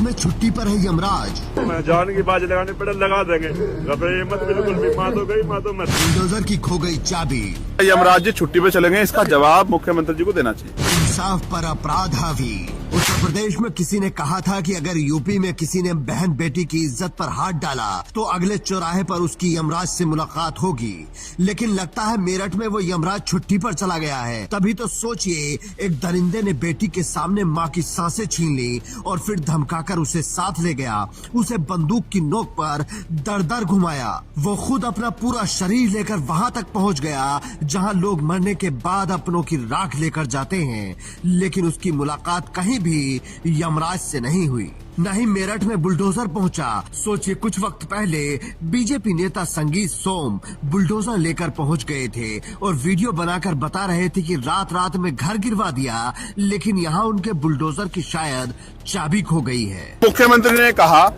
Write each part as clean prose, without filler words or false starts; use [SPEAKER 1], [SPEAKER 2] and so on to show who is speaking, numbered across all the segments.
[SPEAKER 1] में छुट्टी पर है यमराज।
[SPEAKER 2] मैं जान की बाज लगाने पड़े लगा देंगे, घबराइए मत, बिल्कुल भी माँ तो गई माँ तो मत।
[SPEAKER 1] बुलडोजर की खो गई चाबी।
[SPEAKER 3] यमराज जी छुट्टी पे चले गए, इसका जवाब मुख्यमंत्री जी को देना चाहिए।
[SPEAKER 1] इंसाफ पर अपराध हावी। उत्तर प्रदेश में किसी ने कहा था कि अगर यूपी में किसी ने बहन बेटी की इज्जत पर हाथ डाला तो अगले चौराहे पर उसकी यमराज से मुलाकात होगी, लेकिन लगता है मेरठ में वो यमराज छुट्टी पर चला गया है। तभी तो सोचिए, एक दरिंदे ने बेटी के सामने माँ की सांसें छीन ली और फिर धमकाकर उसे साथ ले गया। उसे बंदूक की नोक पर दर दर घुमाया। वो खुद अपना पूरा शरीर लेकर वहां तक पहुंच गया जहां लोग मरने के बाद अपनों की राख लेकर जाते हैं, लेकिन उसकी मुलाकात कहीं भी यमराज से नहीं हुई। न ही मेरठ में बुलडोजर पहुंचा। सोचिए, कुछ वक्त पहले बीजेपी नेता संगीत सोम बुलडोजर लेकर पहुंच गए थे और वीडियो बनाकर बता रहे थे कि रात रात में घर गिरवा दिया, लेकिन यहाँ उनके बुलडोजर की शायद चाबी खो गई है।
[SPEAKER 3] मुख्यमंत्री ने कहा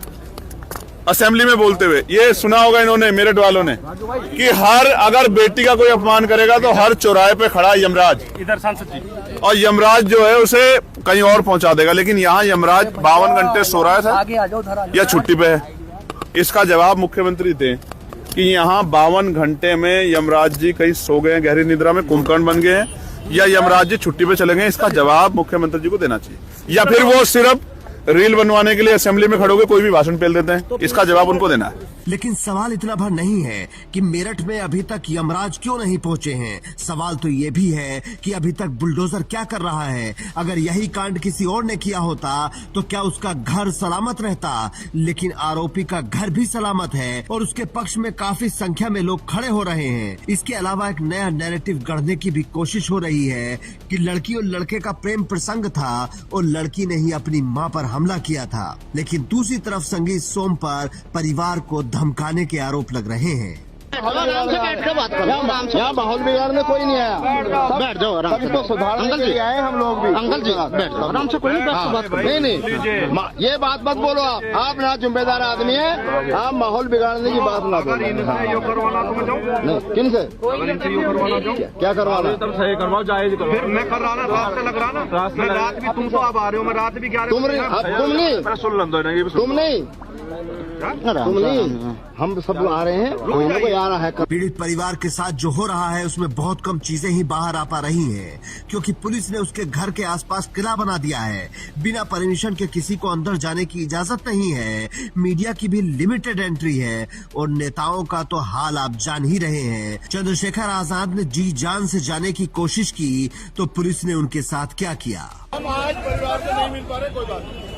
[SPEAKER 3] असेंबली में बोलते हुए, ये सुना होगा इन्होंने मेरठ वालों ने, कि अगर बेटी का कोई अपमान करेगा तो हर चौराहे पे खड़ा यमराज,
[SPEAKER 2] इधर सांसद जी,
[SPEAKER 3] और यमराज जो है उसे कहीं और पहुंचा देगा। लेकिन यहाँ यमराज 52 घंटे सो रहा था या छुट्टी पे है। इसका जवाब मुख्यमंत्री दें कि यहाँ 52 घंटे में यमराज जी कहीं सो गए, गहरी निद्रा में कुंभकर्ण बन गए हैं, या यमराज जी छुट्टी पे चले गए। इसका जवाब मुख्यमंत्री जी को देना चाहिए। या फिर वो सिर्फ रील बनवाने के लिए असेंबली में खड़े होकर कोई भी भाषण पेल देते हैं, इसका जवाब उनको देना है।
[SPEAKER 1] लेकिन सवाल इतना भर नहीं है कि मेरठ में अभी तक यमराज क्यों नहीं पहुंचे हैं। सवाल तो ये भी है कि अभी तक बुलडोजर क्या कर रहा है। अगर यही कांड किसी और ने किया होता तो क्या उसका घर सलामत रहता, लेकिन आरोपी का घर भी सलामत है और उसके पक्ष में काफी संख्या में लोग खड़े हो रहे हैं। इसके अलावा एक नया नैरेटिव गढ़ने की भी कोशिश हो रही है कि लड़की और लड़के का प्रेम प्रसंग था और लड़की ने ही अपनी माँ पर हमला किया था। लेकिन दूसरी तरफ संगीत सोम पर परिवार को धमकाने के आरोप लग रहे हैं।
[SPEAKER 4] आराम से बैठ के बात करो। यहाँ माहौल बिगाड़ने कोई नहीं आया। बैठ जाओ आराम से। तो सुधारने के लिए आए हम लोग भी। अंकल जी बैठ जाओ आराम से, कोई नहीं, बैठ के बात करो। नहीं ये बात मत बोलो आप ना जिम्मेदार आदमी है, आप माहौल बिगाड़ने की बात ना बोलो। किन से क्या करवाना?
[SPEAKER 2] सही करवाओ, जायज करो। फिर मैं कर रहा ना, रास्ते लग रहा ना, मैं रात भी तुम तो अब आ रहे हो, मैं रात भी 11
[SPEAKER 4] तुम नहीं, हम सब आ रहे हैं, कोई ना कोई आ रहा है।
[SPEAKER 1] पीड़ित परिवार के साथ जो हो रहा है उसमें बहुत कम चीजें ही बाहर आ पा रही हैं, क्योंकि पुलिस ने उसके घर के आसपास किला बना दिया है। बिना परमिशन के किसी को अंदर जाने की इजाजत नहीं है। मीडिया की भी लिमिटेड एंट्री है और नेताओं का तो हाल आप जान ही रहे हैं। चंद्रशेखर आजाद ने जी जान से जाने की कोशिश की तो पुलिस ने उनके साथ क्या किया।
[SPEAKER 3] हम आज परिवार से नहीं मिल पा रहे, कोई बात नहीं।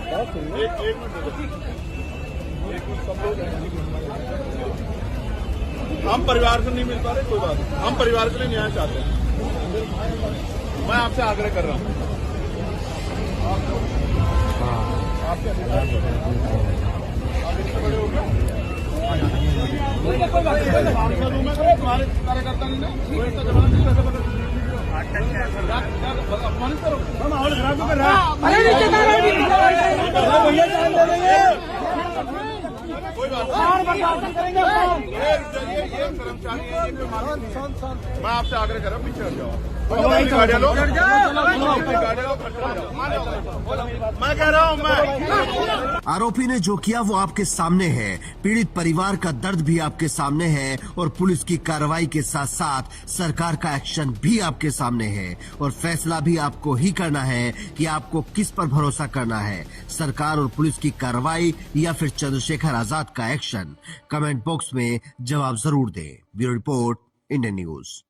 [SPEAKER 3] हम परिवार से नहीं मिल पा रहे, कोई बात नहीं। हम परिवार के लिए न्याय चाहते हैं। मैं आपसे आग्रह कर रहा हूँ। तुम्हारे कार्यकर्ता नहीं माहौल खराब कर रहा है। कोई बात मैं आपसे आग्रह कर रहा हूँ, पीछे हट जाओ। मैं कह रहा हूँ
[SPEAKER 1] आरोपी ने जो किया वो आपके सामने है। पीड़ित परिवार का दर्द भी आपके सामने है और पुलिस की कार्रवाई के साथ साथ सरकार का एक्शन भी आपके सामने है और फैसला भी आपको ही करना है कि आपको किस पर भरोसा करना है, सरकार और पुलिस की कार्रवाई या फिर चंद्रशेखर आजाद का एक्शन। कमेंट बॉक्स में जवाब जरूर दें। Bureau report, Indian news.